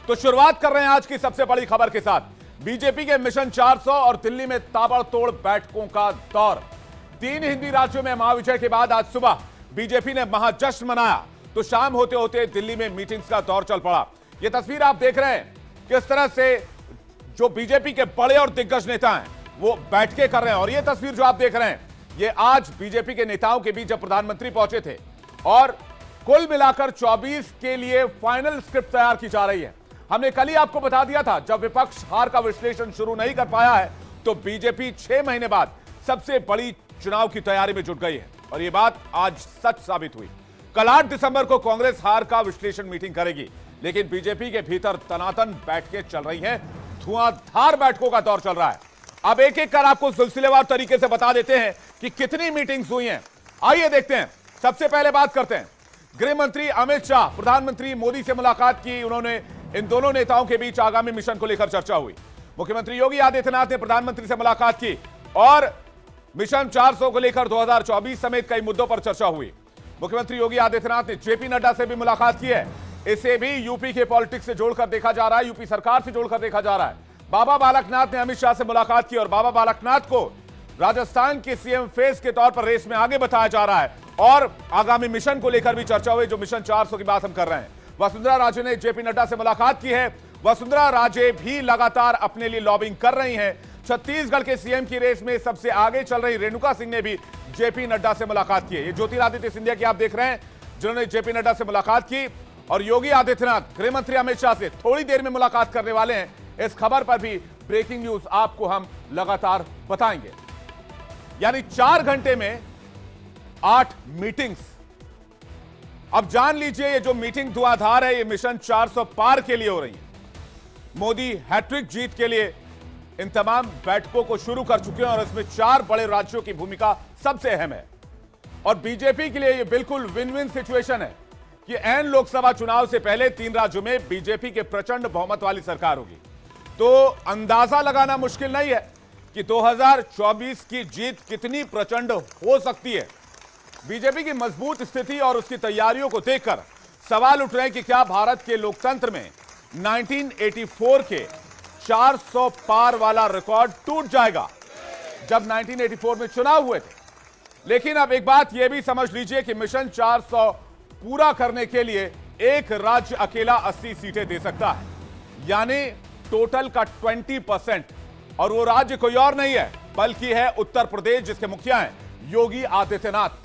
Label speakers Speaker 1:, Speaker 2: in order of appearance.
Speaker 1: तो शुरुआत कर रहे हैं आज की सबसे बड़ी खबर के साथ। बीजेपी के मिशन 400 और दिल्ली में ताबड़तोड़ बैठकों का दौर। 3 हिंदी राज्यों में महाविजय के बाद आज सुबह बीजेपी ने महाजश्न मनाया, तो शाम होते होते दिल्ली में मीटिंग्स का दौर चल पड़ा। यह तस्वीर आप देख रहे हैं किस तरह से जो बीजेपी के बड़े और दिग्गज नेता हैं वो बैठकें कर रहे हैं। और यह तस्वीर जो आप देख रहे हैं ये आज बीजेपी के नेताओं के बीच जब प्रधानमंत्री पहुंचे थे, और कुल मिलाकर 24 के लिए फाइनल स्क्रिप्ट तैयार की जा रही है। हमने कल ही आपको बता दिया था, जब विपक्ष हार का विश्लेषण शुरू नहीं कर पाया है तो बीजेपी 6 महीने बाद सबसे बड़ी चुनाव की तैयारी में जुट गई है, और यह बात आज सच साबित हुई। कल 8 दिसंबर को कांग्रेस हार का विश्लेषण मीटिंग करेगी, लेकिन बीजेपी के भीतर तनातन बैठकें चल रही हैं, धुआंधार बैठकों का दौर चल रहा है। अब एक एक कर आपको सिलसिलेवार तरीके से बता देते हैं कि कितनी मीटिंग्स हुई हैं। आइए देखते हैं। सबसे पहले बात करते हैं गृह मंत्री अमित शाह। प्रधानमंत्री मोदी से मुलाकात की उन्होंने। इन दोनों नेताओं के बीच आगामी मिशन को लेकर चर्चा हुई। मुख्यमंत्री योगी आदित्यनाथ ने प्रधानमंत्री से मुलाकात की और मिशन 400 को लेकर 2024 समेत कई मुद्दों पर चर्चा हुई। मुख्यमंत्री योगी आदित्यनाथ ने जेपी नड्डा से भी मुलाकात की है। इसे भी यूपी के पॉलिटिक्स से जोड़कर देखा जा रहा है, यूपी सरकार से जोड़कर देखा जा रहा है। बाबा बालकनाथ ने अमित शाह से मुलाकात की और बाबा बालकनाथ को राजस्थान के सीएम फेस के तौर पर रेस में आगे बताया जा रहा है, और आगामी मिशन को लेकर भी चर्चा हुई, जो मिशन 400 की बात हम कर रहे हैं। वसुंधरा राजे ने जेपी नड्डा से मुलाकात की है। वसुंधरा राजे भी लगातार अपने लिए लॉबिंग कर रही हैं। छत्तीसगढ़ के सीएम की रेस में सबसे आगे चल रही रेणुका सिंह ने भी जेपी नड्डा से मुलाकात की है। ये ज्योतिरादित्य सिंधिया की आप देख रहे हैं, जिन्होंने जेपी नड्डा से मुलाकात की, और योगी आदित्यनाथ गृह मंत्री अमित शाह से थोड़ी देर में मुलाकात करने वाले हैं। इस खबर पर भी ब्रेकिंग न्यूज आपको हम लगातार बताएंगे। यानी 4 घंटे में 8 मीटिंग्स। अब जान लीजिए, ये जो मीटिंग धुआंधार है, ये मिशन 400 पार के लिए हो रही है। मोदी हैट्रिक जीत के लिए इन तमाम बैठकों को शुरू कर चुके हैं, और इसमें 4 बड़े राज्यों की भूमिका सबसे अहम है। और बीजेपी के लिए ये बिल्कुल विन विन सिचुएशन है कि एन लोकसभा चुनाव से पहले 3 राज्यों में बीजेपी के प्रचंड बहुमत वाली सरकार होगी। तो अंदाजा लगाना मुश्किल नहीं है कि 2024 की जीत कितनी प्रचंड हो सकती है। बीजेपी की मजबूत स्थिति और उसकी तैयारियों को देखकर सवाल उठ रहे हैं कि क्या भारत के लोकतंत्र में 1984 के 400 पार वाला रिकॉर्ड टूट जाएगा, जब 1984 में चुनाव हुए थे। लेकिन अब एक बात यह भी समझ लीजिए कि मिशन 400 पूरा करने के लिए एक राज्य अकेला 80 सीटें दे सकता है, यानी टोटल का 20%। और वो राज्य कोई और नहीं है बल्कि है उत्तर प्रदेश, जिसके मुखिया हैं योगी आदित्यनाथ।